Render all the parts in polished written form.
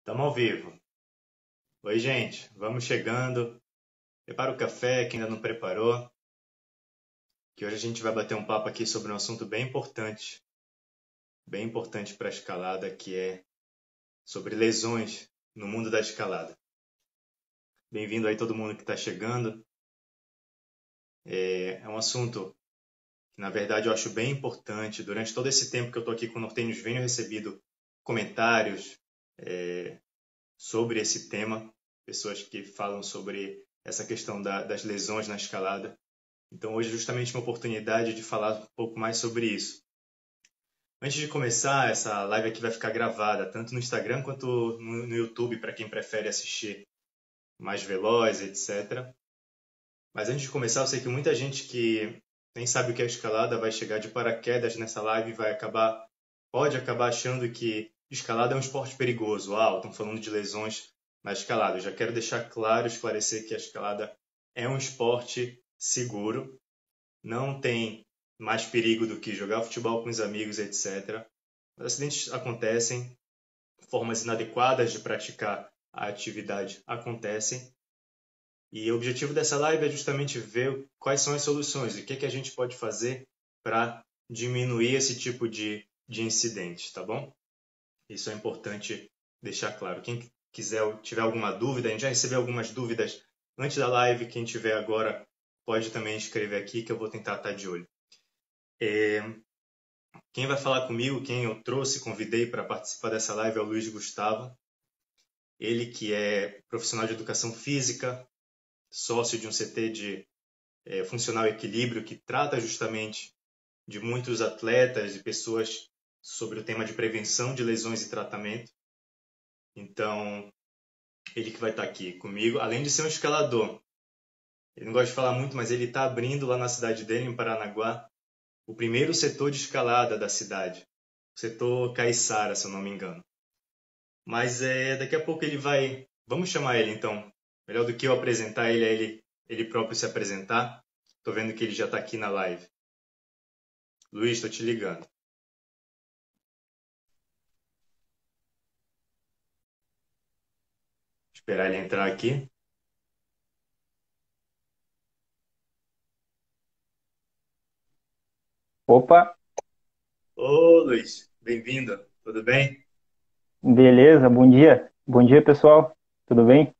Estamos ao vivo. Oi, gente. Vamos chegando. Prepara o café, quem ainda não preparou, que hoje a gente vai bater um papo aqui sobre um assunto bem importante para a escalada, que é sobre lesões no mundo da escalada. Bem-vindo aí todo mundo que está chegando. É um assunto que, na verdade, eu acho bem importante. Durante todo esse tempo que eu estou aqui com o Norteños, venho recebido comentários sobre esse tema, pessoas que falam sobre essa questão das lesões na escalada. Então hoje é justamente uma oportunidade de falar um pouco mais sobre isso. Antes de começar, essa live aqui vai ficar gravada, tanto no Instagram quanto no YouTube, para quem prefere assistir mais veloz, etc. Mas antes de começar, eu sei que muita gente que nem sabe o que é escalada vai chegar de paraquedas nessa live e pode acabar achando que escalada é um esporte perigoso. Estão falando de lesões na escalada. Eu já quero deixar claro, esclarecer que a escalada é um esporte seguro, não tem mais perigo do que jogar futebol com os amigos, etc. Os acidentes acontecem, formas inadequadas de praticar a atividade acontecem, e o objetivo dessa live é justamente ver quais são as soluções e o que a gente pode fazer para diminuir esse tipo de incidente, tá bom? Isso é importante deixar claro. Quem tiver alguma dúvida, a gente já recebeu algumas dúvidas antes da live, quem tiver agora pode também escrever aqui que eu vou tentar estar de olho. Quem vai falar comigo, quem eu convidei para participar dessa live é o Luiz Gustavo. Ele que é profissional de educação física, sócio de um CT de Funcional Equilíbrio, que trata justamente de muitos atletas e pessoas sobre o tema de prevenção de lesões e tratamento. Então, ele que vai estar aqui comigo, além de ser um escalador. Ele não gosta de falar muito, mas ele está abrindo lá na cidade dele, em Paranaguá, o primeiro setor de escalada da cidade. O setor Caiçara, se eu não me engano. Mas daqui a pouco ele vai... Vamos chamar ele, então. Melhor do que eu apresentar ele, é ele próprio se apresentar. Estou vendo que ele já está aqui na live. Luiz, estou te ligando. Esperar ele entrar aqui. Opa, Ô, Luiz, bem-vindo. Tudo bem? beleza, bom dia. Bom dia, pessoal. Tudo bem?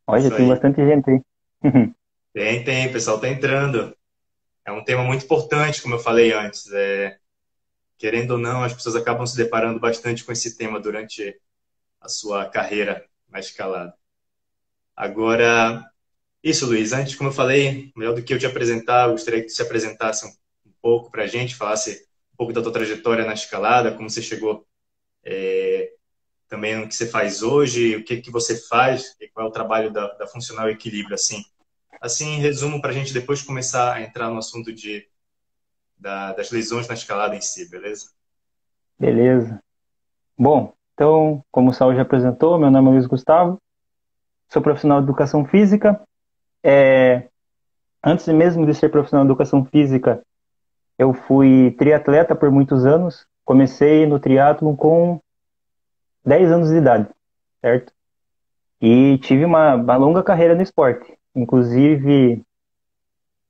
Olha, Isso tem aí. bastante gente aí. Tem, o pessoal está entrando. É um tema muito importante, como eu falei antes. Querendo ou não, as pessoas acabam se deparando bastante com esse tema durante a sua carreira na escalada. Agora, isso, Luiz, antes, como eu falei, melhor do que eu te apresentar, eu gostaria que tu se apresentasse um pouco para a gente, falasse um pouco da tua trajetória na escalada, como você chegou também no que você faz hoje, o que você faz, e qual é o trabalho da Funcional Equilíbrio, assim, em resumo, para a gente depois começar a entrar no assunto das lesões na escalada em si, beleza? Beleza. Bom, então, como o Saul já apresentou, meu nome é Luiz Gustavo, sou profissional de educação física. Antes mesmo de ser profissional de educação física, eu fui triatleta por muitos anos. Comecei no triatlo com 10 anos de idade, certo? E tive uma longa carreira no esporte. Inclusive,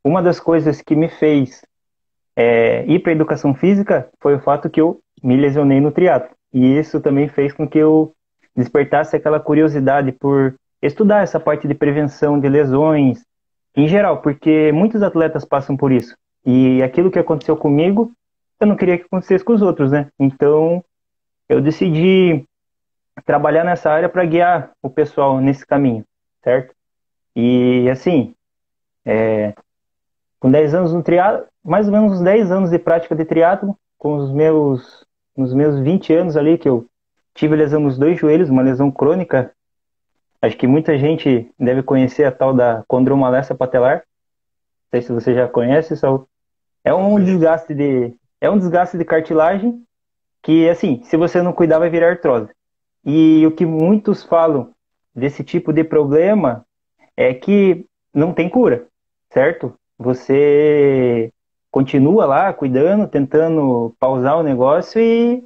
uma das coisas que me fez ir para a educação física foi o fato que eu me lesionei no triatlo. E isso também fez com que eu despertasse aquela curiosidade por estudar essa parte de prevenção de lesões em geral, porque muitos atletas passam por isso. E aquilo que aconteceu comigo, eu não queria que acontecesse com os outros, né? Então, eu decidi trabalhar nessa área para guiar o pessoal nesse caminho, certo? E assim, com 10 anos no triatlo, mais ou menos uns 10 anos de prática de triatlo, com nos meus 20 anos ali que eu tive lesão nos dois joelhos, uma lesão crônica. Acho que muita gente deve conhecer a tal da condromalácia patelar. Não sei se você já conhece, só é Não um conheço. desgaste de cartilagem que, assim, se você não cuidar, vai virar artrose. E o que muitos falam desse tipo de problema é que não tem cura, certo? Você continua lá cuidando, tentando pausar o negócio e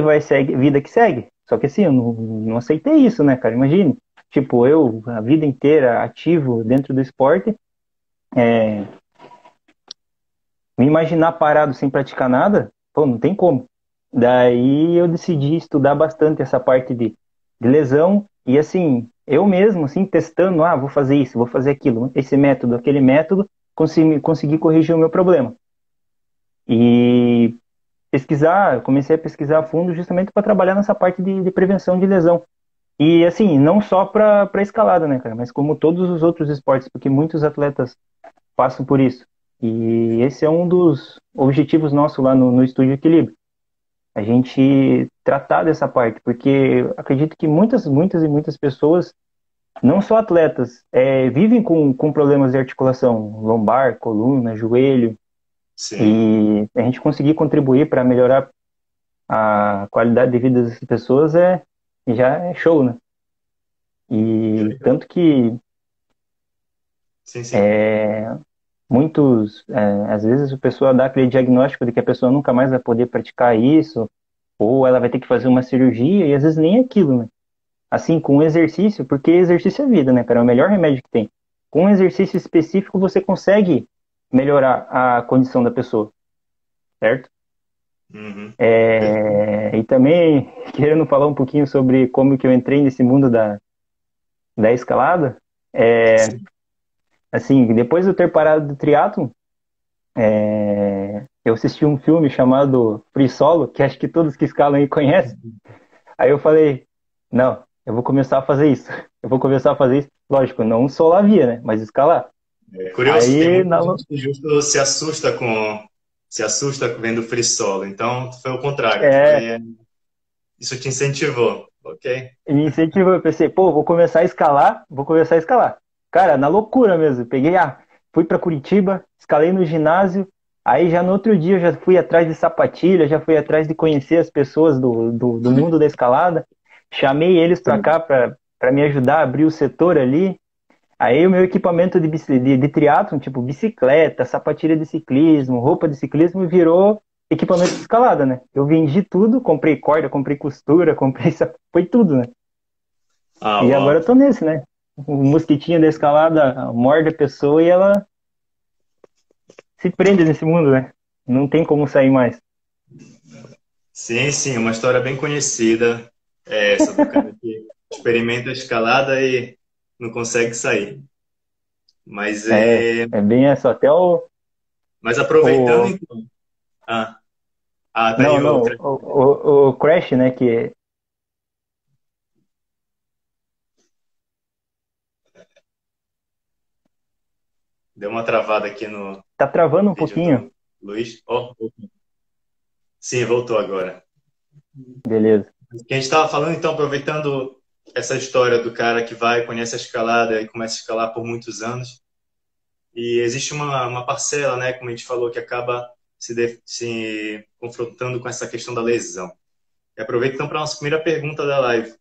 vai segue, vida que segue. Só que assim, eu não aceitei isso, né, cara? Imagine, tipo, eu a vida inteira ativo dentro do esporte, é, me imaginar parado sem praticar nada, pô, não tem como. Daí eu decidi estudar bastante essa parte de lesão e assim, eu mesmo, assim, testando, vou fazer isso, vou fazer aquilo, esse método, aquele método, consegui corrigir o meu problema. E pesquisar, comecei a pesquisar a fundo justamente para trabalhar nessa parte de prevenção de lesão. E assim, não só para escalada, né, cara, mas como todos os outros esportes, porque muitos atletas passam por isso. E esse é um dos objetivos nossos lá no Estúdio Equilíbrio. A gente tratar dessa parte, porque acredito que muitas e muitas pessoas, não só atletas, vivem com problemas de articulação, lombar, coluna, joelho, Sim. e a gente conseguir contribuir para melhorar a qualidade de vida dessas pessoas já é show, né? Que E legal. tanto que Sim, sim. muitos, às vezes a pessoa dá aquele diagnóstico de que a pessoa nunca mais vai poder praticar isso, ou ela vai ter que fazer uma cirurgia, e às vezes nem é aquilo, né? Assim, com exercício, porque exercício é vida, né, cara? É o melhor remédio que tem. Com um exercício específico, você consegue melhorar a condição da pessoa, certo? Uhum. Perfeito. E também, querendo falar um pouquinho sobre como que eu entrei nesse mundo da escalada, Sim. assim, depois de eu ter parado do triatlo, eu assisti um filme chamado Free Solo, que acho que todos que escalam aí conhecem. Aí eu falei, não, eu vou começar a fazer isso. Eu vou começar a fazer isso. Lógico, não solar via, né? Mas escalar. É curioso que tem Aí, muita gente que justo se assusta vendo free solo. Então, foi o contrário. é, Isso te incentivou. Ok. me incentivou. Eu pensei, pô, vou começar a escalar, vou começar a escalar. Cara, na loucura mesmo. Peguei, fui para Curitiba, escalei no ginásio. Aí já no outro dia eu já fui atrás de sapatilha, já fui atrás de conhecer as pessoas do mundo da escalada. Chamei eles para cá para me ajudar a abrir o setor ali. Aí o meu equipamento de triatlon, tipo bicicleta, sapatilha de ciclismo, roupa de ciclismo, virou equipamento de escalada, né? Eu vendi tudo, comprei corda, comprei costura, foi tudo, né? Ah, E agora uau. eu tô nesse, né? O mosquitinho da escalada morde a pessoa e ela se prende nesse mundo, né? Não tem como sair mais. Sim, sim, uma história bem conhecida é essa do cara que experimenta a escalada e não consegue sair. Mas É bem essa, até mas aproveitando o então. Ah, tá aí não, não, outra. o Crash, né, que Deu uma travada aqui no tá travando um vídeo pouquinho. do Luiz. Oh, sim, voltou agora. Beleza. O que a gente estava falando, então, aproveitando essa história do cara que vai, conhece a escalada e começa a escalar por muitos anos. E existe uma parcela, né, como a gente falou, que acaba se confrontando com essa questão da lesão. E aproveito então para a nossa primeira pergunta da live,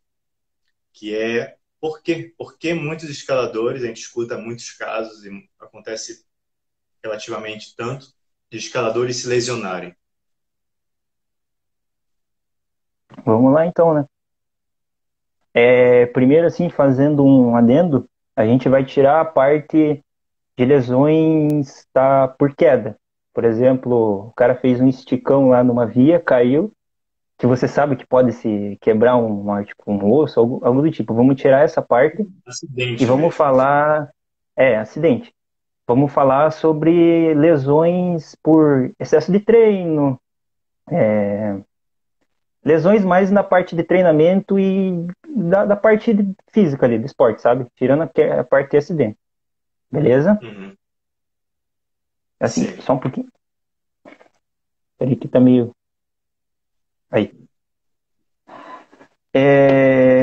que é por quê? Por que muitos escaladores, a gente escuta muitos casos e acontece relativamente tanto, de escaladores se lesionarem? Vamos lá então, né? Primeiro, assim, fazendo um adendo, a gente vai tirar a parte de lesões por queda. Por exemplo, o cara fez um esticão lá numa via, caiu, que você sabe que pode se quebrar um osso, algo do tipo. Vamos tirar essa parte e Acidente vamos mesmo. falar. Acidente. Vamos falar sobre lesões por excesso de treino, lesões mais na parte de treinamento e da parte física ali, do esporte, sabe? Tirando a parte de acidente. Beleza? Uhum. Assim, Sim. só um pouquinho. Peraí que tá meio. Aí.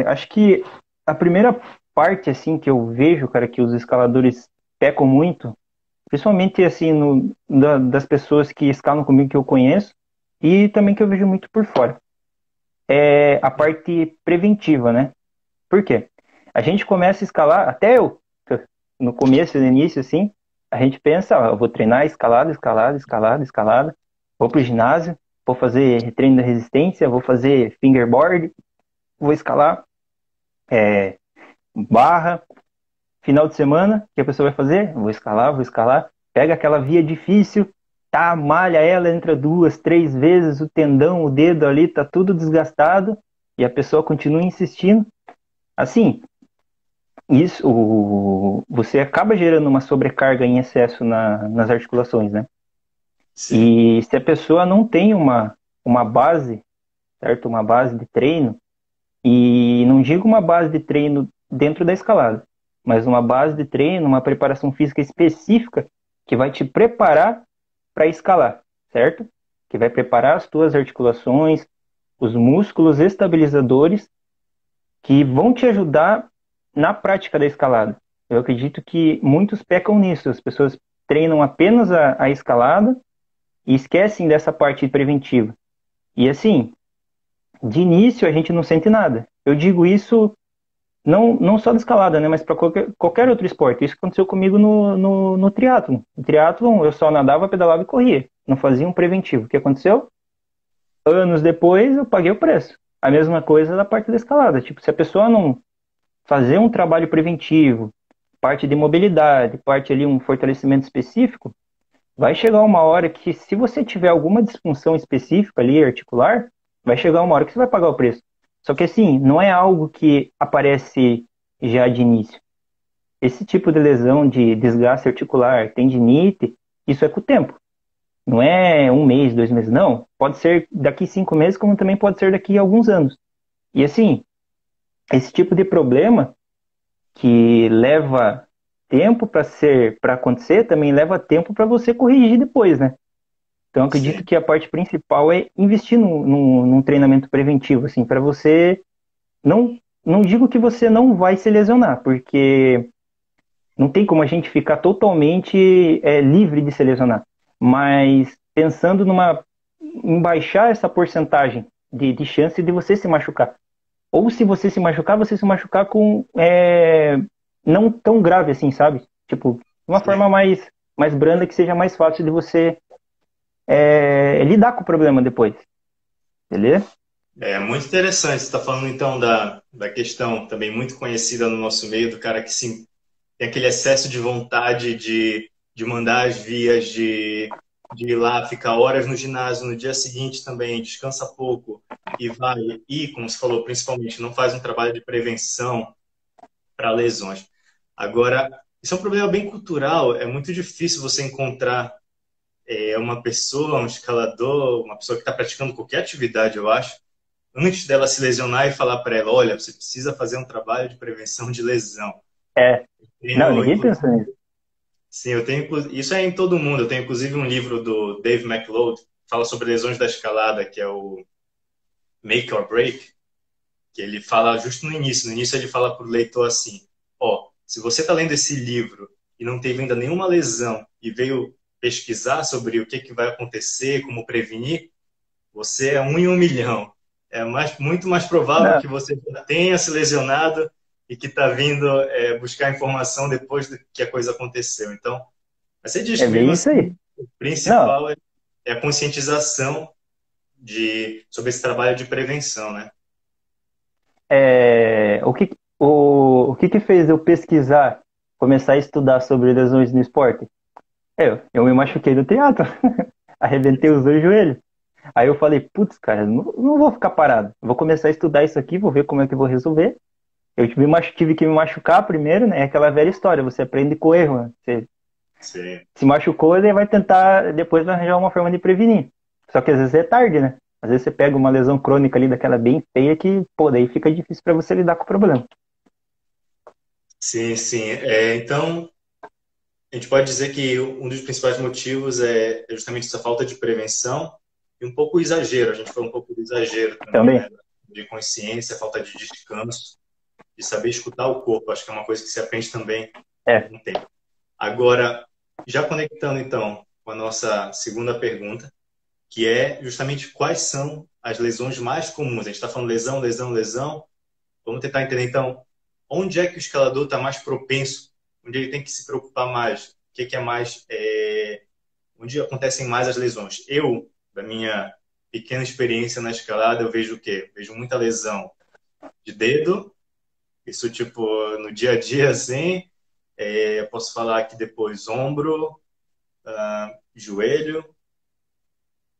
Acho que a primeira parte, assim, que eu vejo, cara, que os escaladores pecam muito, principalmente, assim, das pessoas que escalam comigo que eu conheço, e também que eu vejo muito por fora, é a parte preventiva, né? Por quê? A gente começa a escalar, até eu, no começo, no início, assim, a gente pensa, eu vou treinar escalada, escalada, escalada, escalada, vou pro ginásio, vou fazer treino da resistência, vou fazer fingerboard, vou escalar, barra, final de semana, o que a pessoa vai fazer? Vou escalar, pega aquela via difícil, tá, malha ela, entra 2, 3 vezes, o tendão, o dedo ali, tá tudo desgastado, e a pessoa continua insistindo. Assim, você acaba gerando uma sobrecarga em excesso nas articulações, né? Sim, E se a pessoa não tem uma base, certo? Uma base de treino, e não digo uma base de treino dentro da escalada, mas uma base de treino, uma preparação física específica que vai te preparar para escalar, certo? Que vai preparar as tuas articulações, os músculos estabilizadores que vão te ajudar na prática da escalada. Eu acredito que muitos pecam nisso. As pessoas treinam apenas a escalada e esquecem dessa parte preventiva. E assim, de início a gente não sente nada. Eu digo isso não só da escalada, né, mas para qualquer outro esporte. Isso aconteceu comigo no triatlon. No triatlon eu só nadava, pedalava e corria. Não fazia um preventivo. O que aconteceu? Anos depois eu paguei o preço. A mesma coisa da parte da escalada. Tipo, se a pessoa não fazer um trabalho preventivo, parte de mobilidade, parte ali um fortalecimento específico, vai chegar uma hora que, se você tiver alguma disfunção específica ali, articular, vai chegar uma hora que você vai pagar o preço. Só que assim, não é algo que aparece já de início. Esse tipo de lesão de desgaste articular, tendinite, isso é com o tempo. Não é um mês, 2 meses, não. Pode ser daqui 5 meses, como também pode ser daqui a alguns anos. E assim, esse tipo de problema que leva tempo para acontecer, também leva tempo para você corrigir depois, né? Então, eu acredito sim. que a parte principal é investir num treinamento preventivo, assim, para você não digo que você não vai se lesionar, porque não tem como a gente ficar totalmente livre de se lesionar, mas pensando em baixar essa porcentagem de chance de você se machucar. Ou se você se machucar com não tão grave assim, sabe? Tipo, de uma Sim. forma mais branda que seja mais fácil de você lidar com o problema depois, beleza? É muito interessante. Você está falando então da questão também muito conhecida no nosso meio, do cara que tem aquele excesso de vontade de mandar as vias, de ir lá, ficar horas no ginásio, no dia seguinte também, descansa pouco e vai. E, como você falou, principalmente, não faz um trabalho de prevenção para lesões. Agora, isso é um problema bem cultural. É muito difícil você encontrar uma pessoa, um escalador, uma pessoa que está praticando qualquer atividade, eu acho, antes dela se lesionar e falar para ela, olha, você precisa fazer um trabalho de prevenção de lesão. É, não, Tenho, ninguém inclusive, pensa nisso. sim, isso é em todo mundo. Eu tenho inclusive um livro do Dave McLeod que fala sobre lesões da escalada, que é o Make or Break, que ele fala justo no início. No início ele fala para o leitor assim: ó, se você está lendo esse livro e não teve ainda nenhuma lesão e veio pesquisar sobre o que, que vai acontecer, como prevenir, você é 1 em 1 milhão. É muito mais provável Não, que você já tenha se lesionado e que está vindo buscar informação depois de que a coisa aconteceu. Então, você diz é que mesmo bem isso aí. assim, o Não, principal é a conscientização sobre esse trabalho de prevenção, né? o que fez eu pesquisar, começar a estudar sobre lesões no esporte? Eu me machuquei no teatro, arrebentei os dois joelhos. Aí eu falei, putz, cara, não vou ficar parado. Vou começar a estudar isso aqui, vou ver como é que eu vou resolver. Eu tive que me machucar primeiro, né? É aquela velha história, você aprende com o erro, né? Você Sim. se machucou, ele vai tentar, depois vai arranjar uma forma de prevenir. Só que às vezes é tarde, né? Às vezes você pega uma lesão crônica ali daquela bem feia que, pô, daí fica difícil para você lidar com o problema. Sim, sim. Então, a gente pode dizer que um dos principais motivos é justamente essa falta de prevenção e um pouco o exagero. A gente falou um pouco do exagero também, Também. né? De consciência, falta de descanso, de saber escutar o corpo. Acho que é uma coisa que se aprende também É. com o tempo. Agora, já conectando então com a nossa segunda pergunta, que é justamente quais são as lesões mais comuns. A gente está falando lesão, lesão, lesão. Vamos tentar entender então onde é que o escalador está mais propenso, onde ele tem que se preocupar mais, o que, que é mais, onde acontecem mais as lesões. Eu, da minha pequena experiência na escalada, eu vejo o quê? Vejo muita lesão de dedo, isso tipo no dia a dia assim. Eu posso falar que depois ombro, joelho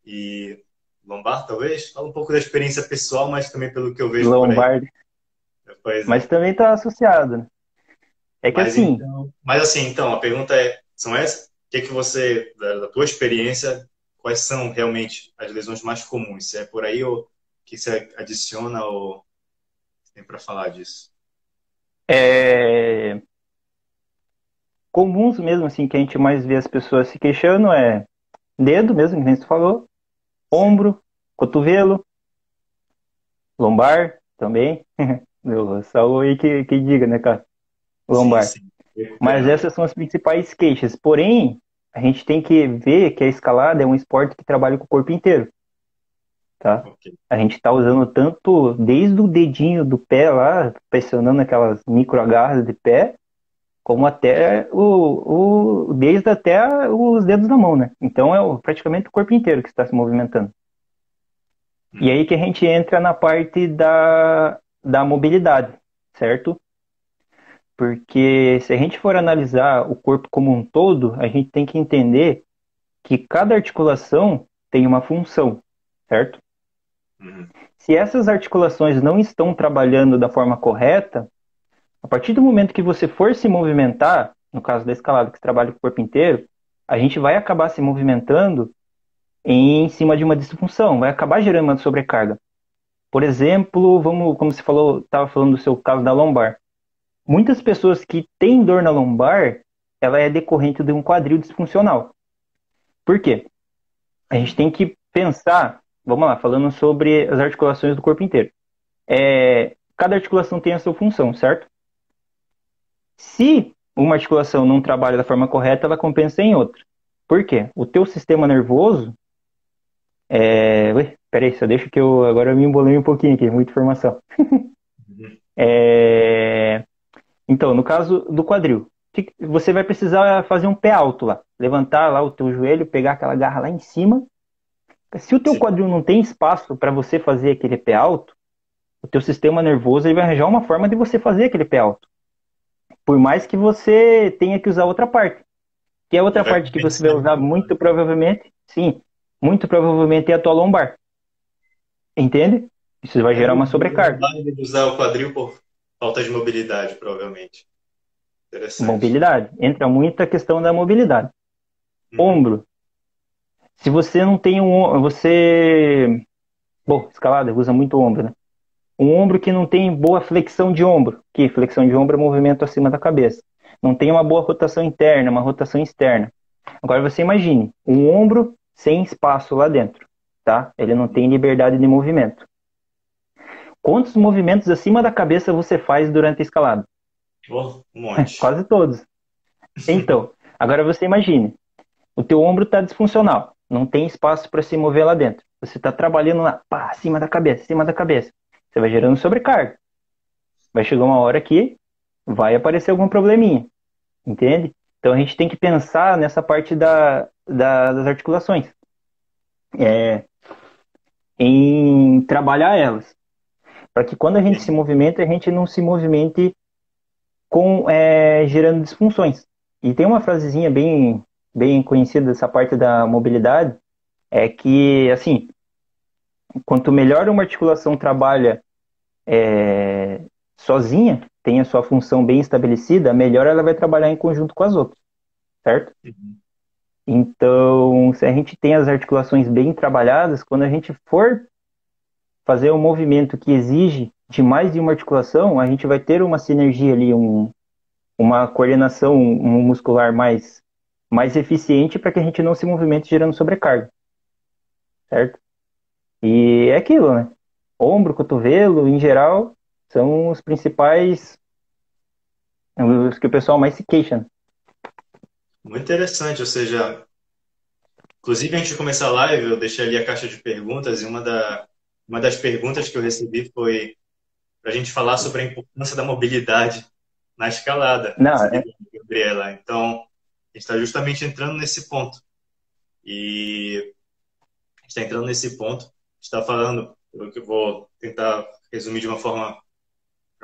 e lombar, talvez. Fala um pouco da experiência pessoal, mas também pelo que eu vejo por aí. Lombar, Pois mas é. também está associado, né? É que assim, Mas assim, então, a pergunta são essas? O que é que você, da tua experiência, quais são realmente as lesões mais comuns? Se é por aí ou que você adiciona ou tem para falar disso? é, comuns mesmo, assim, que a gente mais vê as pessoas se queixando é dedo mesmo, que nem você falou, Sim, ombro, cotovelo, lombar também. Meu, só o aí que diga, né, cara? sim, Lombar. sim. Mas Recuperando. essas são as principais queixas. Porém, a gente tem que ver que a escalada é um esporte que trabalha com o corpo inteiro, tá? Ok. A gente está usando tanto desde o dedinho do pé lá, pressionando aquelas micro agarras de pé, como até desde até os dedos da mão, né? Então praticamente o corpo inteiro que está se movimentando. E Uhum. aí que a gente entra na parte da mobilidade, certo? Porque se a gente for analisar o corpo como um todo, a gente tem que entender que cada articulação tem uma função, certo? Uhum. Se essas articulações não estão trabalhando da forma correta, a partir do momento que você for se movimentar, no caso da escalada que você trabalha com o corpo inteiro, a gente vai acabar se movimentando em cima de uma disfunção, vai acabar gerando uma sobrecarga. Por exemplo, vamos, como você falou, estava falando do seu caso da lombar. Muitas pessoas que têm dor na lombar, ela é decorrente de um quadril disfuncional. Por quê? A gente Uhum. tem que pensar, vamos lá, falando sobre as articulações do corpo inteiro. Cada articulação tem a sua função, certo? Se uma articulação não trabalha da forma correta, ela compensa em outra. Por quê? O teu sistema nervoso. Ui, peraí, só deixa que eu. Agora eu me embolei um pouquinho aqui, muita informação. Uhum. É, Então, no caso do quadril, você vai precisar fazer um pé alto lá. Levantar lá o teu joelho, pegar aquela garra lá em cima. Se o teu Sim. quadril não tem espaço para você fazer aquele pé alto, o teu sistema nervoso ele vai arranjar uma forma de você fazer aquele pé alto. Por mais que você tenha que usar outra parte. Que é Ele outra vai parte que você vai compensar usar então. muito provavelmente, sim, muito provavelmente é a tua lombar. Entende? Isso vai gerar uma sobrecarga. De usar o quadril por falta de mobilidade, provavelmente. Interessante. Mobilidade. Entra muita questão da mobilidade. Uhum. Ombro. Se você não tem você. Bom, escalada usa muito ombro, né? Um ombro que não tem boa flexão de ombro, que flexão de ombro é movimento acima da cabeça. Não tem uma boa rotação interna, uma rotação externa. Agora você imagine, um ombro sem espaço lá dentro, tá? Ele não tem liberdade de movimento. Quantos movimentos acima da cabeça você faz durante a escalada? Oh, um monte. Quase todos. Então, agora você imagine, o teu ombro está disfuncional, não tem espaço para se mover lá dentro. Você está trabalhando lá, pá, acima da cabeça, acima da cabeça. Você vai gerando sobrecarga. Vai chegar uma hora que vai aparecer algum probleminha, entende? Então a gente tem que pensar nessa parte das articulações, em trabalhar elas, para que quando a gente se Sim. movimenta, a gente não se movimente gerando disfunções. E tem uma frasezinha bem conhecida dessa parte da mobilidade, é que, assim, quanto melhor uma articulação trabalha sozinha, tem a sua função bem estabelecida, melhor ela vai trabalhar em conjunto com as outras, certo? Uhum. Então, se a gente tem as articulações bem trabalhadas, quando a gente for fazer um movimento que exige de mais de uma articulação, a gente vai ter uma sinergia ali, uma coordenação muscular mais eficiente para que a gente não se movimente gerando sobrecarga, certo? E é aquilo, né? Ombro, cotovelo, em geral, são os principais, os que o pessoal mais se queixa, né? Muito interessante, ou seja, inclusive antes de começar a live, eu deixei ali a caixa de perguntas e uma das perguntas que eu recebi foi para a gente falar sobre a importância da mobilidade na escalada, Não, seguida da Gabriela. Então, a gente está justamente entrando nesse ponto. E a gente está entrando nesse ponto, está falando, eu que vou tentar resumir de uma forma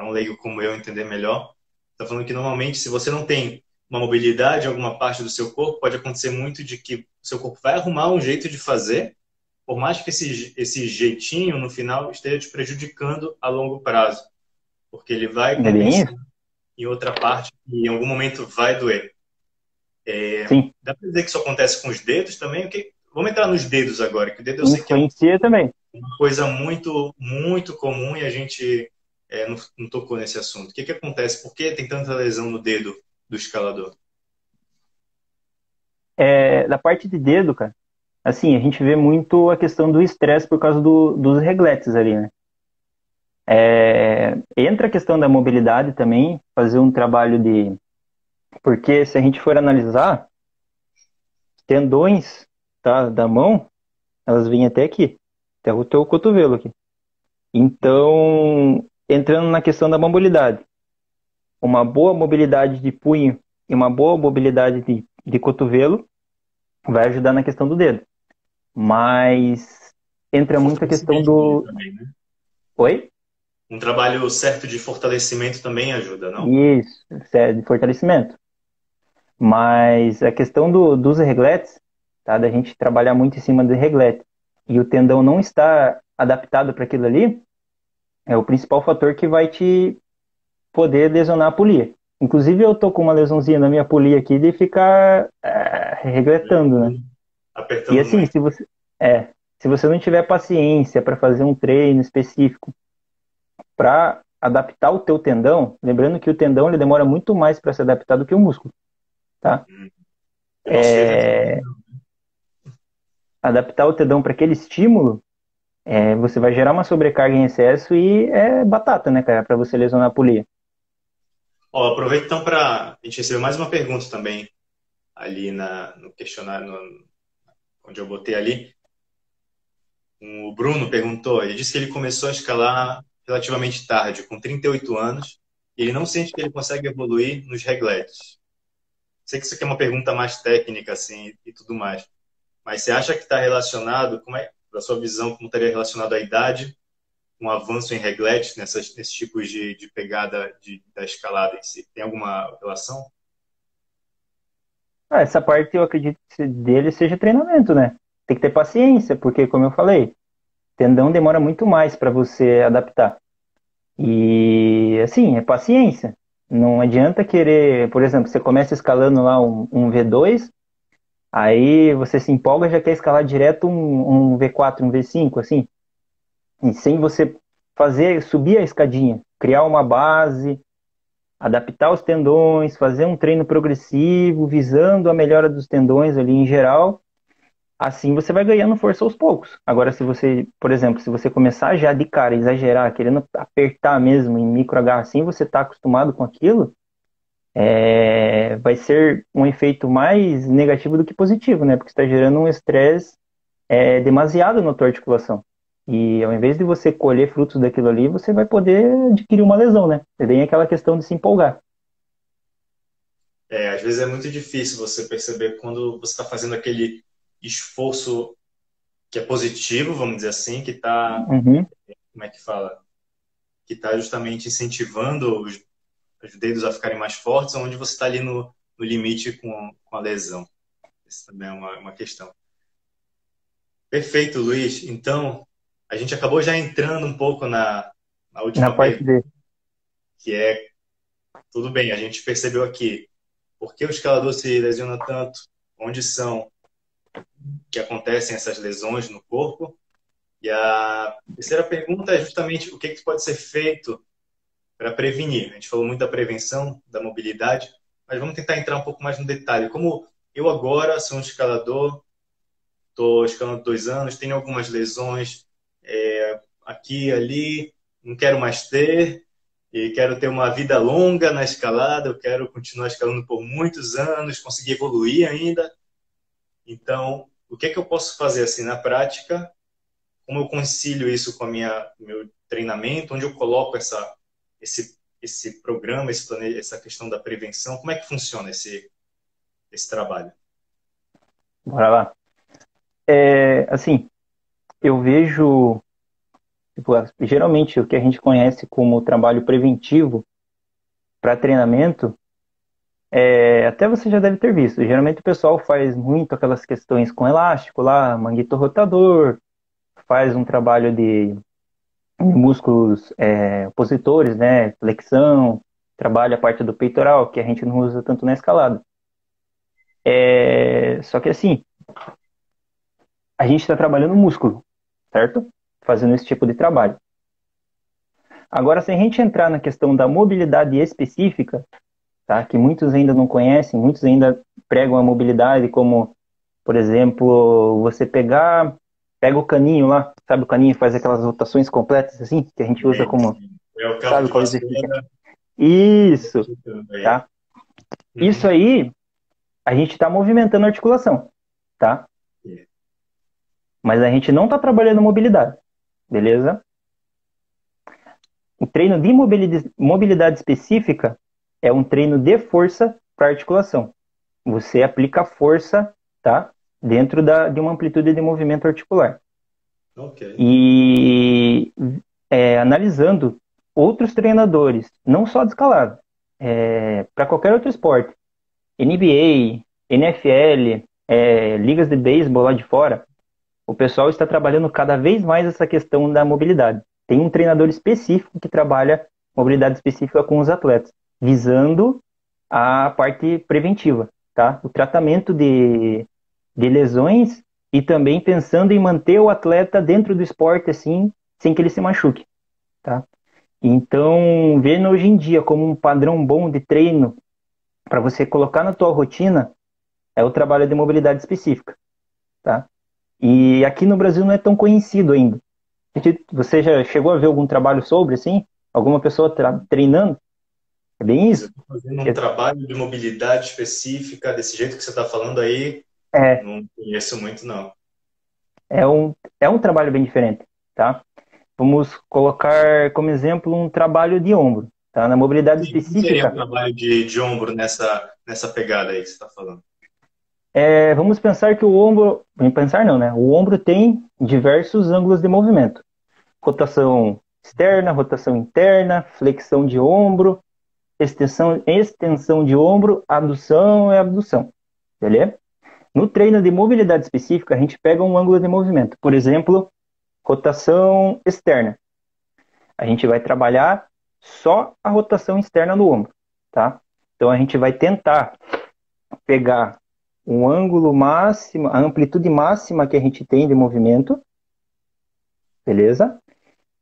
um leigo como eu entender melhor, está falando que normalmente, se você não tem uma mobilidade em alguma parte do seu corpo, pode acontecer muito de que o seu corpo vai arrumar um jeito de fazer, por mais que esse jeitinho, no final, esteja te prejudicando a longo prazo, porque ele vai É bem compensar isso? em outra parte e em algum momento vai doer. Sim, Dá para dizer que isso acontece com os dedos também? Vamos entrar nos dedos agora, que o dedo eu sei que é influencia também. uma coisa muito, muito comum e a gente não tocou nesse assunto. O que acontece? Por que tem tanta lesão no dedo do escalador? Da parte de dedo, cara, assim, a gente vê muito a questão do estresse por causa dos regletes ali, né? Entra a questão da mobilidade também, fazer um trabalho de. Porque se a gente for analisar, tendões, tá, da mão, elas vêm até aqui, até o teu cotovelo aqui. Então, entrando na questão da mobilidade, uma boa mobilidade de punho e uma boa mobilidade de cotovelo vai ajudar na questão do dedo. Mas O entra muito a questão fortalecimento dele do. também, né? Oi? Um trabalho certo de fortalecimento também ajuda, não? Isso, de fortalecimento. Mas a questão dos regletes, tá? Da gente trabalhar muito em cima do reglete e o tendão não está adaptado para aquilo ali, é o principal fator que vai te poder lesionar a polia. Inclusive, eu tô com uma lesãozinha na minha polia aqui de ficar regletando, né? E Apertando assim, muito. se você não tiver paciência para fazer um treino específico para adaptar o teu tendão, lembrando que o tendão ele demora muito mais para se adaptar do que o músculo, tá? O nosso dedo é todo. Adaptar o tendão para aquele estímulo, você vai gerar uma sobrecarga em excesso e é batata, né, cara, para você lesionar a polia. Ó, aproveito então para a gente receber mais uma pergunta também ali no questionário, onde eu botei ali. O Bruno perguntou, ele disse que ele começou a escalar relativamente tarde, com 38 anos, e ele não sente que ele consegue evoluir nos regletes. Sei que isso aqui é uma pergunta mais técnica, assim, e tudo mais, mas você acha que está relacionado, da sua visão, como estaria relacionado à idade, um avanço em regletes nesses tipos de pegada da escalada em si? Tem alguma relação? Essa parte eu acredito que dele seja treinamento, né? Tem que ter paciência, porque, como eu falei, tendão demora muito mais para você adaptar. E, assim, é paciência. Não adianta querer, por exemplo, você começa escalando lá um V2, aí você se empolga e já quer escalar direto um V4, um V5, assim. E sem você subir a escadinha, criar uma base, adaptar os tendões, fazer um treino progressivo, visando a melhora dos tendões ali em geral. Assim você vai ganhando força aos poucos. Agora, se você, por exemplo, se você começar já de cara, exagerar, querendo apertar mesmo em micro H, assim você está acostumado com aquilo, vai ser um efeito mais negativo do que positivo, né? Porque está gerando um estresse demasiado na tua articulação. E ao invés de você colher frutos daquilo ali, você vai poder adquirir uma lesão, né? É bem aquela questão de se empolgar. Às vezes é muito difícil você perceber quando você está fazendo aquele esforço que é positivo, vamos dizer assim, que está, Uhum. como é que fala? Que está justamente incentivando os dedos a ficarem mais fortes, onde você está ali no limite com a lesão. Isso também é uma questão. Perfeito, Luiz. Então, a gente acabou já entrando um pouco na Na última parte pergunta, de. que é, tudo bem, a gente percebeu aqui, por que o escalador se lesiona tanto? Onde são que acontecem essas lesões no corpo? E a terceira pergunta é justamente o que pode ser feito para prevenir. A gente falou muito da prevenção, da mobilidade, mas vamos tentar entrar um pouco mais no detalhe. Como eu agora sou um escalador, estou escalando 2 anos, tenho algumas lesões aqui e ali, não quero mais ter, e quero ter uma vida longa na escalada, eu quero continuar escalando por muitos anos, conseguir evoluir ainda. Então, o que eu posso fazer assim na prática? Como eu concilio isso com meu treinamento? Onde eu coloco esse programa, essa questão da prevenção? Como é que funciona esse trabalho? Bora lá. Assim, eu vejo Tipo, geralmente o que a gente conhece como trabalho preventivo para treinamento, até você já deve ter visto. Geralmente o pessoal faz muito aquelas questões com elástico lá, manguito rotador, faz um trabalho de músculos opositores, né? Flexão, trabalha a parte do peitoral, que a gente não usa tanto na escalada. Só que assim, a gente está trabalhando músculo, certo? Fazendo esse tipo de trabalho. Agora, se a gente entrar na questão da mobilidade específica, tá? Que muitos ainda não conhecem, muitos ainda pregam a mobilidade como, por exemplo, você pega o caninho lá, sabe o caninho faz aquelas rotações completas assim, que a gente usa como, Sim. É o cabo sabe de qual exercício? vassoura. Isso, Aí. tá? Isso Uhum. aí, a gente está movimentando a articulação, tá? Mas a gente não está trabalhando mobilidade, beleza? O treino de mobilidade específica é um treino de força para articulação. Você aplica força, tá? Dentro de uma amplitude de movimento articular. Ok. E analisando outros treinadores, não só de escalada, para qualquer outro esporte, NBA, NFL, ligas de beisebol lá de fora, o pessoal está trabalhando cada vez mais essa questão da mobilidade. Tem um treinador específico que trabalha mobilidade específica com os atletas, visando a parte preventiva, tá? O tratamento de lesões e também pensando em manter o atleta dentro do esporte, assim, sem que ele se machuque, tá? Então, vendo hoje em dia como um padrão bom de treino para você colocar na tua rotina é o trabalho de mobilidade específica, tá? E aqui no Brasil não é tão conhecido ainda. Você já chegou a ver algum trabalho sobre, assim? Alguma pessoa treinando? É bem Mas eu isso. estou fazendo um trabalho de mobilidade específica, desse jeito que você está falando aí, É, não conheço muito, não. é um trabalho bem diferente, tá? Vamos colocar como exemplo um trabalho de ombro, tá? Na mobilidade Sim, como seria um específica, trabalho de ombro nessa pegada aí que você está falando? vamos pensar que o ombro, vamos pensar não, né? O ombro tem diversos ângulos de movimento. Rotação externa, rotação interna, flexão de ombro, extensão de ombro, abdução e abdução, beleza? No treino de mobilidade específica, a gente pega um ângulo de movimento. Por exemplo, rotação externa. A gente vai trabalhar só a rotação externa no ombro, tá? Então a gente vai tentar pegar o ângulo máximo, a amplitude máxima que a gente tem de movimento, beleza?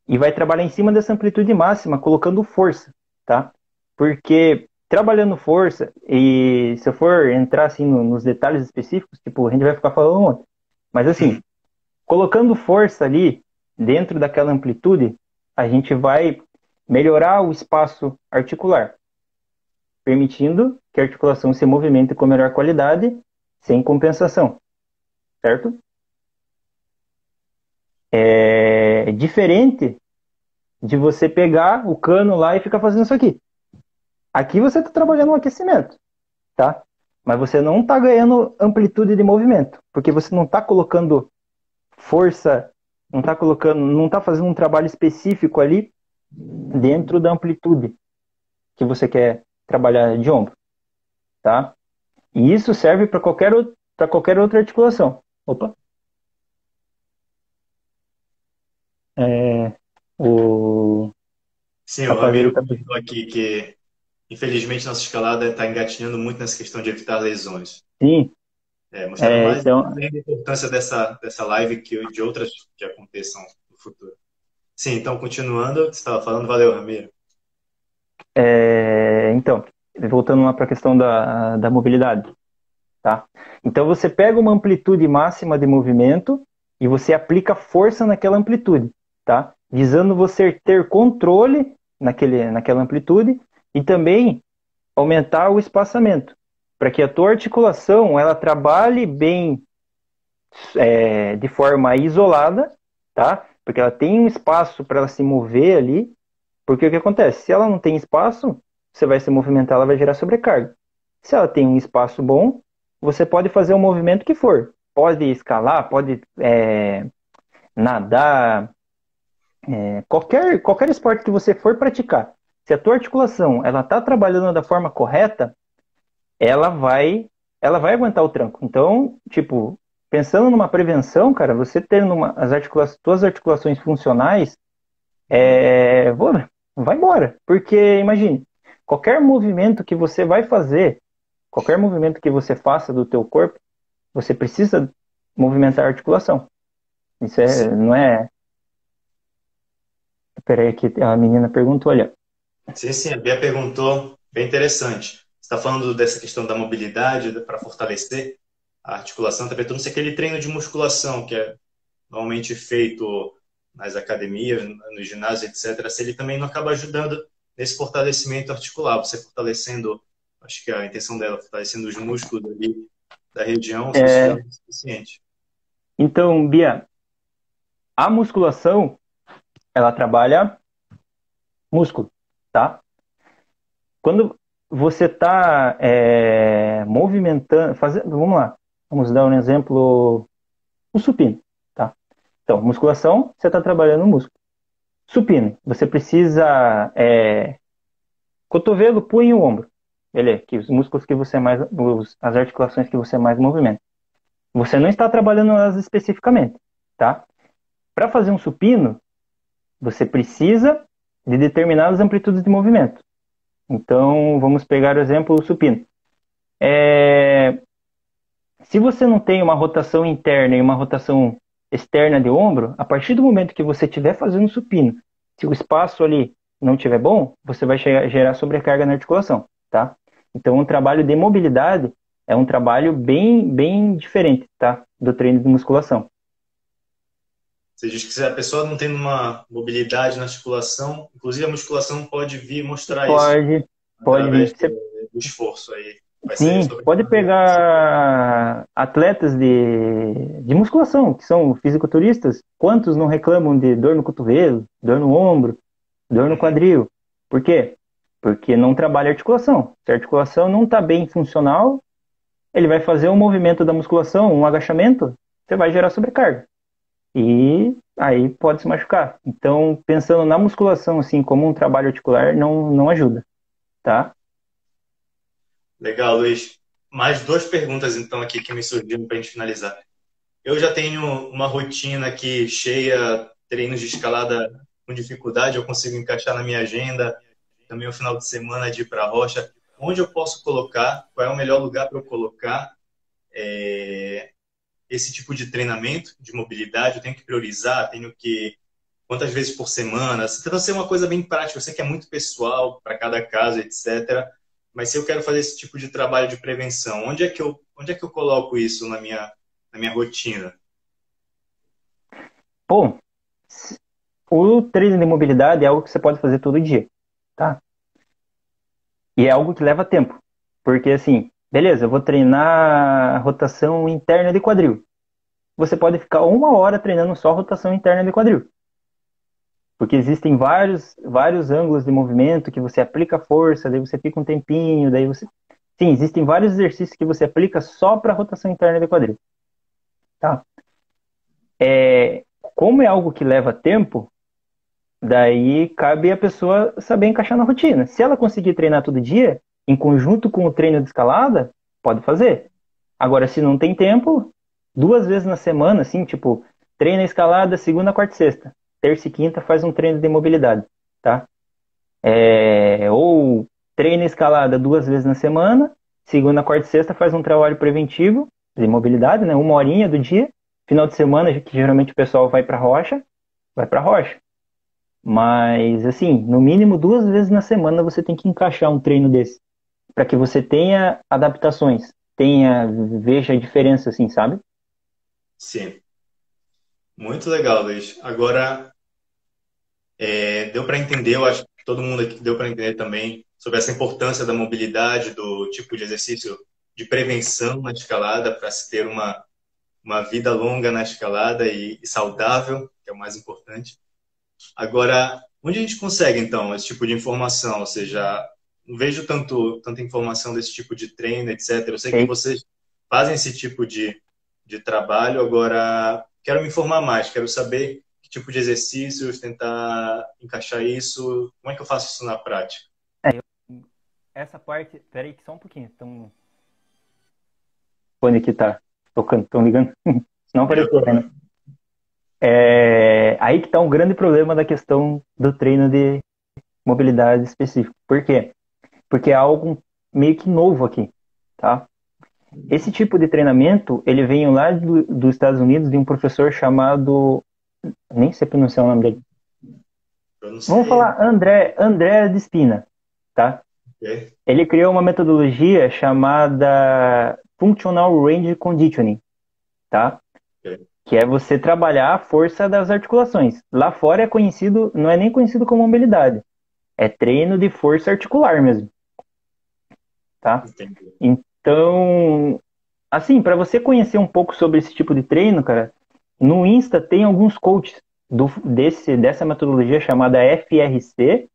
E vai trabalhar em cima dessa amplitude máxima, colocando força, tá? Porque trabalhando força, e se eu for entrar assim nos detalhes específicos, tipo, a gente vai ficar falando um monte. Mas assim, colocando força ali dentro daquela amplitude, a gente vai melhorar o espaço articular, permitindo que a articulação se movimente com melhor qualidade, sem compensação, certo? É diferente de você pegar o cano lá e ficar fazendo isso aqui. Aqui você está trabalhando um aquecimento, tá? Mas você não está ganhando amplitude de movimento, porque você não está colocando força, não está fazendo um trabalho específico ali dentro da amplitude que você quer trabalhar de ombro, tá? E isso serve para qualquer outra articulação. Opa. É, o Sim, o Rapazeiro Ramiro tá. comentou aqui que, infelizmente, nossa escalada está engatinhando muito nessa questão de evitar lesões. Sim, Mostrando mais então, ainda a importância dessa live que de outras que aconteçam no futuro. Sim, então, continuando, você estava falando, valeu, Ramiro. então, voltando lá para a questão da mobilidade, tá? Então você pega uma amplitude máxima de movimento e você aplica força naquela amplitude, tá? Visando você ter controle naquela amplitude e também aumentar o espaçamento, para que a tua articulação ela trabalhe bem de forma isolada, tá? Porque ela tem um espaço para ela se mover ali. Porque o que acontece? Se ela não tem espaço, você vai se movimentar, ela vai gerar sobrecarga. Se ela tem um espaço bom, você pode fazer o movimento que for. Pode escalar, pode nadar, Qualquer esporte que você for praticar, se a tua articulação ela está trabalhando da forma correta, ela vai, ela vai aguentar o tranco. Então, tipo, pensando numa prevenção, cara, você tendo tuas articulações funcionais, Uhum. vai embora. Porque, imagine, qualquer movimento que você vai fazer, qualquer movimento que você faça do teu corpo, você precisa movimentar a articulação. Sim, Não é. Peraí, que a menina perguntou, olha. sim, a Bia perguntou, bem interessante. Você está falando dessa questão da mobilidade para fortalecer a articulação, está perguntando se aquele treino de musculação que é normalmente feito nas academias, nos ginásios, etc., se ele também não acaba ajudando nesse fortalecimento articular, você fortalecendo, acho que a intenção dela, fortalecendo os músculos ali da região, se isso já É, é suficiente. então, Bia, a musculação, ela trabalha músculo, tá? Quando você está movimentando, vamos lá, vamos dar um exemplo, o supino, tá? Então, musculação, você está trabalhando o músculo. Supino, você precisa cotovelo, punho e ombro. Beleza, que os músculos que você mais, as articulações que você mais movimenta. Você não está trabalhando elas especificamente, tá? Para fazer um supino, você precisa de determinadas amplitudes de movimento. Então, vamos pegar o exemplo do supino. Se você não tem uma rotação interna e uma rotação externa de ombro, a partir do momento que você estiver fazendo supino, se o espaço ali não estiver bom, você vai gerar sobrecarga na articulação, tá? Então, um trabalho de mobilidade é um trabalho bem diferente, tá? Do treino de musculação. Você diz que se a pessoa não tem uma mobilidade na articulação, inclusive a musculação pode vir mostrar isso Pode, pode através vir. do esforço aí. Vai ser Sim, pode sobrecarregado. pegar atletas de musculação, que são fisiculturistas. Quantos não reclamam de dor no cotovelo, dor no ombro, dor no Uhum. quadril? Por quê? Porque não trabalha a articulação. Se a articulação não está bem funcional, ele vai fazer um movimento da musculação, um agachamento, você vai gerar sobrecarga. E aí pode se machucar. Então, pensando na musculação assim como um trabalho articular, não ajuda, tá? Legal, Luiz. Mais duas perguntas, então, aqui que me surgiram para a gente finalizar. Eu já tenho uma rotina aqui cheia, treinos de escalada com dificuldade, eu consigo encaixar na minha agenda, também o final de semana de ir para a rocha. Onde eu posso colocar? Qual é o melhor lugar para eu colocar esse tipo de treinamento de mobilidade? Eu tenho que priorizar, tenho que quantas vezes por semana? Tenta ser uma coisa bem prática. Eu sei que é muito pessoal para cada caso, etc. Mas se eu quero fazer esse tipo de trabalho de prevenção, onde é que eu coloco isso na minha rotina? Bom, o treino de mobilidade é algo que você pode fazer todo dia, tá? E é algo que leva tempo. Porque assim, beleza, eu vou treinar a rotação interna de quadril. Você pode ficar 1 hora treinando só rotação interna de quadril. Porque existem vários ângulos de movimento que você aplica força, daí você fica um tempinho, daí você. Sim, existem vários exercícios que você aplica só para rotação interna de quadril, tá? Como é algo que leva tempo, daí cabe a pessoa saber encaixar na rotina. Se ela conseguir treinar todo dia, em conjunto com o treino de escalada, pode fazer. Agora, se não tem tempo, 2 vezes na semana, assim, tipo, treina escalada segunda, quarta e sexta. Terça e quinta faz um treino de mobilidade, tá? Ou treina escalada 2 vezes na semana, segunda, quarta e sexta faz um trabalho preventivo de mobilidade, né? 1 horinha do dia. Final de semana, que geralmente o pessoal vai para rocha, vai para rocha. Mas, assim, no mínimo 2 vezes na semana você tem que encaixar um treino desse, para que você tenha adaptações, veja a diferença, assim, sabe? Sim, muito legal, Luiz. Agora, deu para entender, eu acho que todo mundo aqui deu para entender também sobre essa importância da mobilidade, do tipo de exercício de prevenção na escalada para se ter uma vida longa na escalada e saudável, que é o mais importante. Agora, onde a gente consegue, então, esse tipo de informação? Ou seja, não vejo tanta informação desse tipo de treino, etc. Eu sei que É, vocês fazem esse tipo de trabalho, agora quero me informar mais, quero saber Que tipo de exercícios, tentar encaixar isso? Como é que eu faço isso na prática? Essa parte, peraí, que só um pouquinho. Então, o fone aqui tá tocando, estão ligando. Não Melhor apareceu, né? problema. Aí que tá um grande problema da questão do treino de mobilidade específico. Por quê? Porque é algo meio que novo aqui, tá? Esse tipo de treinamento, ele veio lá dos Estados Unidos de um professor chamado, nem sei pronunciar o nome dele. Eu não Vamos sei. falar André de Spina, tá? Ok? Ele criou uma metodologia chamada Functional Range Conditioning, tá? Ok. Que é você trabalhar a força das articulações. Lá fora é conhecido, não é nem conhecido como mobilidade, é treino de força articular mesmo, tá? Entendi. Então, assim, para você conhecer um pouco sobre esse tipo de treino, cara, no Insta tem alguns coaches dessa metodologia chamada FRC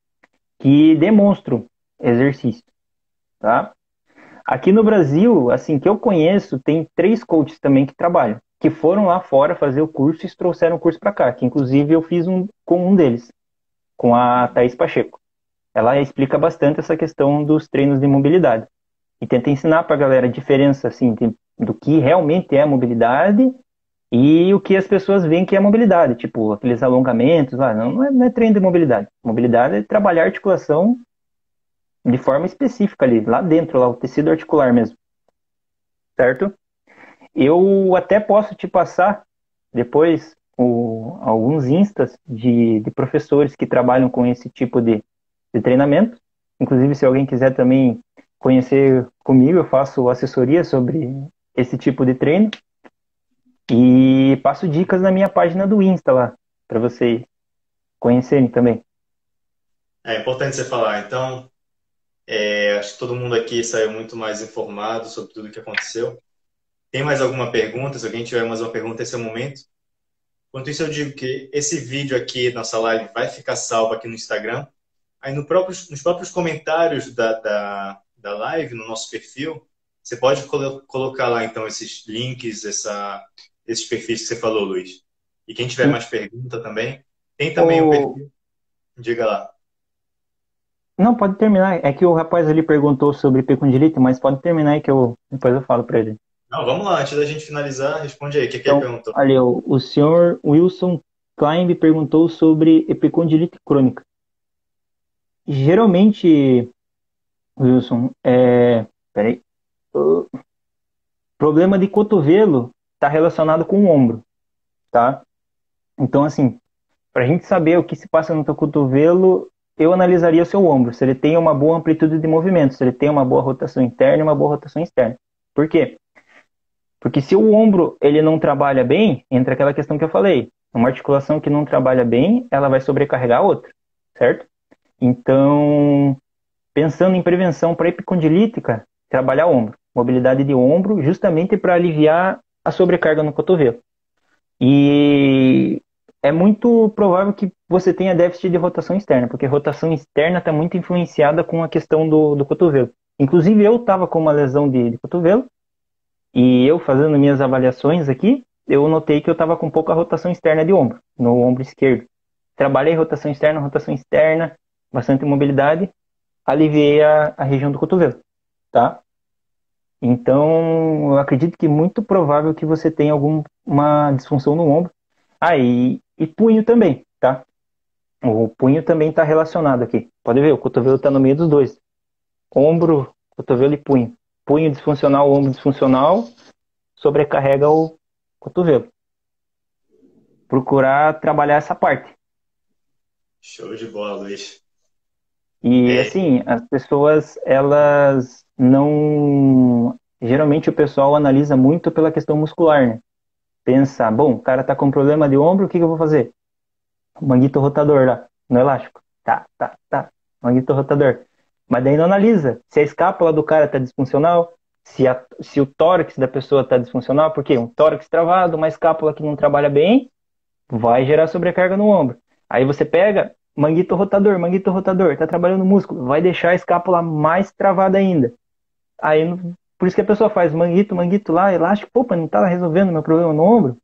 que demonstram exercício, tá? Aqui no Brasil, assim, que eu conheço, tem 3 coaches também que trabalham, que foram lá fora fazer o curso e trouxeram o curso para cá, que inclusive eu fiz com um deles, com a Thaís Pacheco. Ela explica bastante essa questão dos treinos de mobilidade e tenta ensinar para a galera a diferença, assim, do que realmente é mobilidade e o que as pessoas veem que é mobilidade, tipo aqueles alongamentos, não é treino de mobilidade. Mobilidade é trabalhar a articulação de forma específica ali, lá dentro, lá o tecido articular mesmo, certo? Eu até posso te passar depois alguns instas de professores que trabalham com esse tipo de treinamento. Inclusive, se alguém quiser também conhecer comigo, eu faço assessoria sobre esse tipo de treino e passo dicas na minha página do Insta lá, para vocês conhecerem também. É importante você falar. Então, acho que todo mundo aqui saiu muito mais informado sobre tudo o que aconteceu. Tem mais alguma pergunta? Se alguém tiver mais uma pergunta, esse é o momento. Enquanto isso, eu digo que esse vídeo aqui, nossa live, vai ficar salvo aqui no Instagram. Aí nos próprios comentários da live, no nosso perfil, você pode colocar lá, então, esses links, esses perfis que você falou, Luiz. E quem tiver Sim. mais pergunta também, tem também o O... perfil. Diga lá. Não, pode terminar. É que o rapaz ali perguntou sobre epicondilite, mas pode terminar aí que depois eu falo para ele. Não, vamos lá, antes da gente finalizar, responde aí. O que que ele Então, perguntou? ali, o senhor Wilson Klein perguntou sobre epicondilite crônica. Geralmente, Wilson, peraí, o problema de cotovelo está relacionado com o ombro, tá? Então, assim, para a gente saber o que se passa no teu cotovelo, eu analisaria o seu ombro, se ele tem uma boa amplitude de movimento, se ele tem uma boa rotação interna e uma boa rotação externa. Por quê? Porque se o ombro ele não trabalha bem, entra aquela questão que eu falei. Uma articulação que não trabalha bem, ela vai sobrecarregar a outra, certo? Então, pensando em prevenção para epicondilítica, trabalhar ombro, mobilidade de ombro, justamente para aliviar a sobrecarga no cotovelo. E é muito provável que você tenha déficit de rotação externa, porque rotação externa está muito influenciada com a questão do cotovelo. Inclusive, eu estava com uma lesão de cotovelo, e eu fazendo minhas avaliações aqui, eu notei que eu estava com pouca rotação externa de ombro, no ombro esquerdo. Trabalhei rotação externa, bastante mobilidade, aliviei a região do cotovelo, tá? Então, eu acredito que é muito provável que você tenha alguma disfunção no ombro. E punho também, tá? O punho também está relacionado aqui. Pode ver, o cotovelo está no meio dos dois. Ombro, cotovelo e punho. Punho disfuncional, ombro disfuncional, sobrecarrega o cotovelo. Procurar trabalhar essa parte. Show de bola, Luiz. E É, assim, as pessoas, elas não. Geralmente o pessoal analisa muito pela questão muscular, né? Pensa, bom, o cara tá com problema de ombro, o que que eu vou fazer? Manguito rotador lá, no elástico. Tá. Manguito rotador. Mas daí não analisa se a escápula do cara tá disfuncional, se o tórax da pessoa tá disfuncional, porque um tórax travado, uma escápula que não trabalha bem, vai gerar sobrecarga no ombro. Aí você pega manguito rotador, tá trabalhando o músculo, vai deixar a escápula mais travada ainda. Aí, por isso que a pessoa faz manguito lá, elástico, opa, não tá resolvendo meu problema no ombro,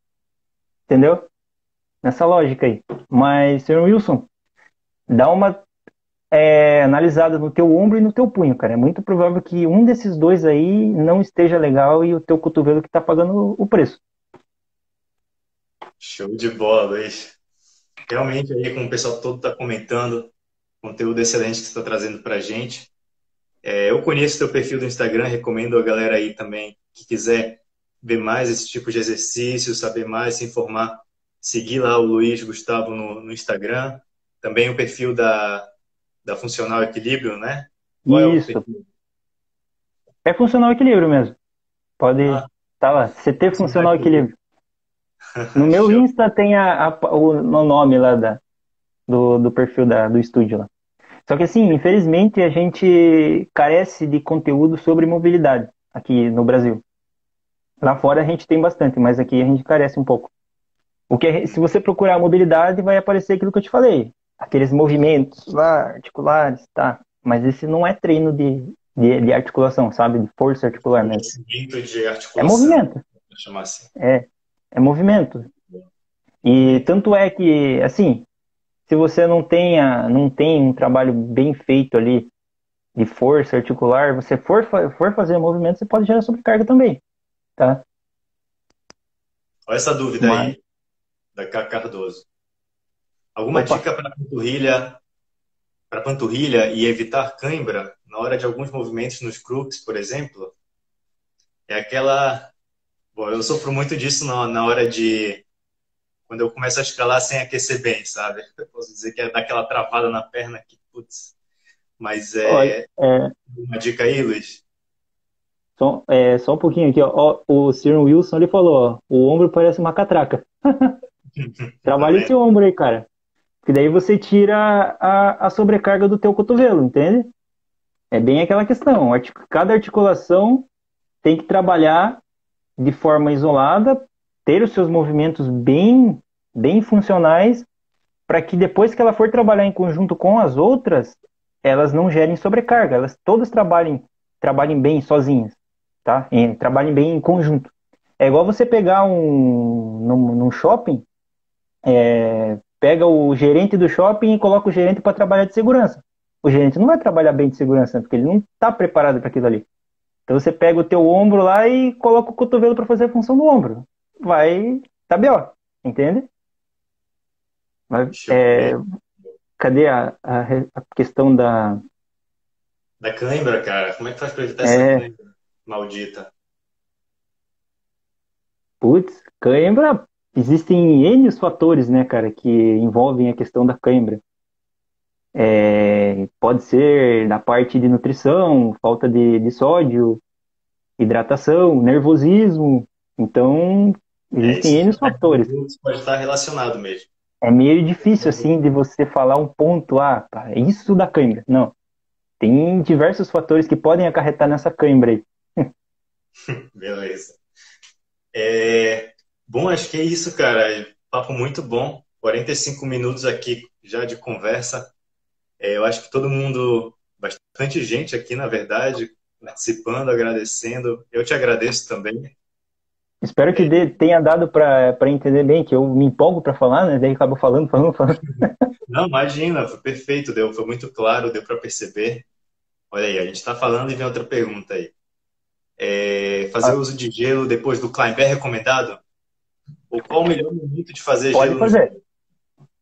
entendeu? nessa lógica aí. Mas, senhor Wilson, dá uma analisada no teu ombro e no teu punho, cara. É muito provável que um desses dois aí não esteja legal e o teu cotovelo que tá pagando o preço. Show de bola, Luiz. Realmente, aí, como o pessoal todo está comentando, conteúdo excelente que você está trazendo para a gente. Eu conheço teu perfil do Instagram, recomendo a galera aí também que quiser ver mais esse tipo de exercício, saber mais, se informar, seguir lá o Luiz Gustavo no Instagram. Também o perfil da Funcional Equilíbrio, né? Qual é o Isso. perfil? É funcional equilíbrio mesmo. Pode. Ah, Tá lá. CT Funcional funcional Equilíbrio. equilíbrio. No meu Show. Insta tem o nome lá do perfil do estúdio lá. Só que assim, infelizmente, a gente carece de conteúdo sobre mobilidade aqui no Brasil. Lá fora a gente tem bastante, mas aqui a gente carece um pouco. Se você procurar mobilidade, vai aparecer aquilo que eu te falei. Aqueles movimentos lá, articulares, tá? Mas esse não é treino de articulação, sabe? De força articular mesmo. Conhecimento de É articulação, movimento. vou chamar assim. É movimento. E tanto é que, assim, se você não tem um trabalho bem feito ali de força articular, você for fazer movimento, você pode gerar sobrecarga também, tá? Olha essa dúvida Mas, aí, da K. Cardoso. Alguma opa, dica para panturrilha e evitar cãibra na hora de alguns movimentos nos crux, por exemplo? É aquela. Bom, eu sofro muito disso na hora de. Quando eu começo a escalar sem aquecer bem, sabe? Eu posso dizer que é daquela travada na perna que, putz. Mas olha, uma dica aí, Luiz? só um pouquinho aqui, ó. Ó, o Sr. Wilson ele falou, ó, o ombro parece uma catraca. Tá Trabalha esse vendo? ombro aí, cara. Que daí você tira a sobrecarga do teu cotovelo, entende? É bem aquela questão. Cada articulação tem que trabalhar de forma isolada, ter os seus movimentos bem funcionais, para que depois que ela for trabalhar em conjunto com as outras, elas não gerem sobrecarga, elas todas trabalhem bem sozinhas, tá? Trabalhem bem em conjunto. É igual você pegar num shopping, pega o gerente do shopping e coloca o gerente para trabalhar de segurança. O gerente não vai trabalhar bem de segurança, porque ele não está preparado para aquilo ali. Então você pega o teu ombro lá e coloca o cotovelo para fazer a função do ombro. Vai, tá B.O., entende? Mas, Show. cadê a questão da... Da cãibra, cara. Como é que faz pra evitar essa É, cãibra maldita? putz, cãibra, existem N fatores, né, cara, que envolvem a questão da cãibra. Pode ser na parte de nutrição, falta de sódio, hidratação, nervosismo. Então, existem Isso N já fatores. pode estar relacionado mesmo. É meio difícil, assim, de você falar um ponto, pá, é isso da cãibra. Não, tem diversos fatores que podem acarretar nessa cãibra aí. Beleza. Bom, acho que é isso, cara. Papo muito bom. 45 minutos aqui já de conversa. Eu acho que todo mundo, bastante gente aqui, na verdade, participando, agradecendo. Eu te agradeço também. Espero que tenha dado para entender bem, que eu me empolgo para falar, né? Daí acabo falando. Não, imagina, foi perfeito, foi muito claro, deu para perceber. Olha aí, a gente está falando e vem outra pergunta aí. Fazer Ah, uso de gelo depois do climb é recomendado? Ou qual o melhor momento de fazer pode gelo no fazer. joelho?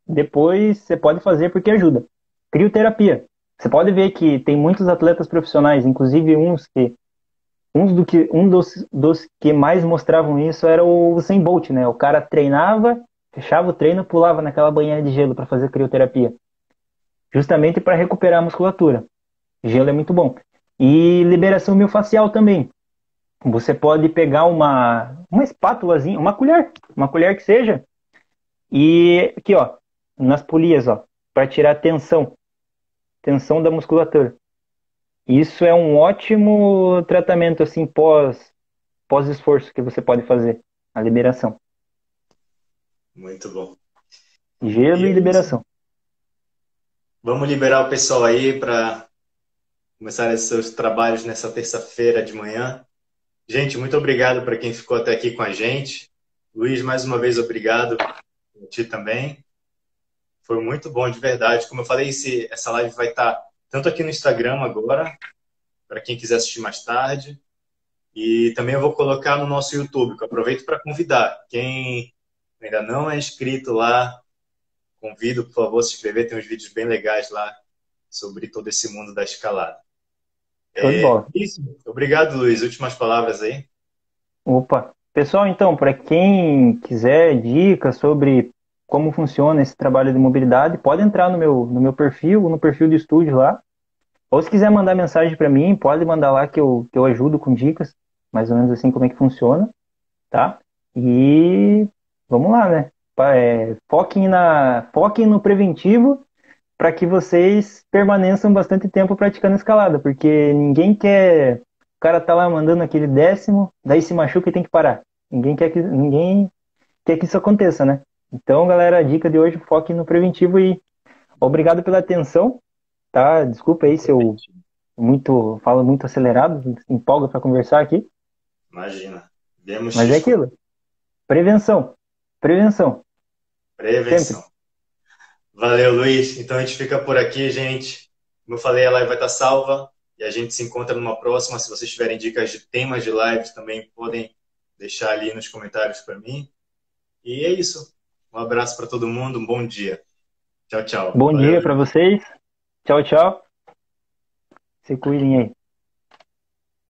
Depois você pode fazer porque ajuda. Crioterapia. Você pode ver que tem muitos atletas profissionais, inclusive um dos que mais mostravam isso era o Usain Bolt, né? O cara treinava, fechava o treino, pulava naquela banheira de gelo para fazer crioterapia, justamente para recuperar a musculatura. Gelo é muito bom. E liberação miofascial também. Você pode pegar uma espátulazinha, uma colher que seja, e aqui, ó, nas polias, ó, para tirar tensão da musculatura. Isso é um ótimo tratamento assim pós esforço que você pode fazer, a liberação. Muito bom. E Gelo é e isso. liberação. Vamos liberar o pessoal aí para começar os seus trabalhos nessa terça-feira de manhã. Gente, muito obrigado para quem ficou até aqui com a gente. Luiz, mais uma vez, obrigado A ti também. Foi muito bom, de verdade. Como eu falei, essa live vai estar tanto aqui no Instagram agora, para quem quiser assistir mais tarde, e também eu vou colocar no nosso YouTube, que eu aproveito para convidar. Quem ainda não é inscrito lá, convido, por favor, a se inscrever. Tem uns vídeos bem legais lá sobre todo esse mundo da escalada. Show de bola. Isso. Obrigado, Luiz. Últimas palavras aí. Opa. Pessoal, então, para quem quiser dicas sobre como funciona esse trabalho de mobilidade, pode entrar no meu perfil, no perfil do estúdio lá. Ou se quiser mandar mensagem para mim, pode mandar lá que eu ajudo com dicas, mais ou menos assim como é que funciona, tá? E vamos lá, né? Foquem no preventivo para que vocês permaneçam bastante tempo praticando escalada, porque ninguém quer. O cara tá lá mandando aquele décimo, daí se machuca e tem que parar. Ninguém quer que isso aconteça, né? Então, galera, a dica de hoje, foque no preventivo e obrigado pela atenção, tá? Desculpa aí se eu falo muito acelerado, empolga para conversar aqui, Imagina. Vemos mas é X. aquilo. Prevenção, prevenção, sempre. Prevenção. Valeu, Luiz. Então a gente fica por aqui, gente. Como eu falei, a live vai estar salva e a gente se encontra numa próxima. Se vocês tiverem dicas de temas de lives, também podem deixar ali nos comentários para mim. E é isso. Um abraço para todo mundo, um bom dia. Tchau, tchau. Bom Valeu, dia Luiz. para vocês. Tchau, tchau. Se cuidem aí.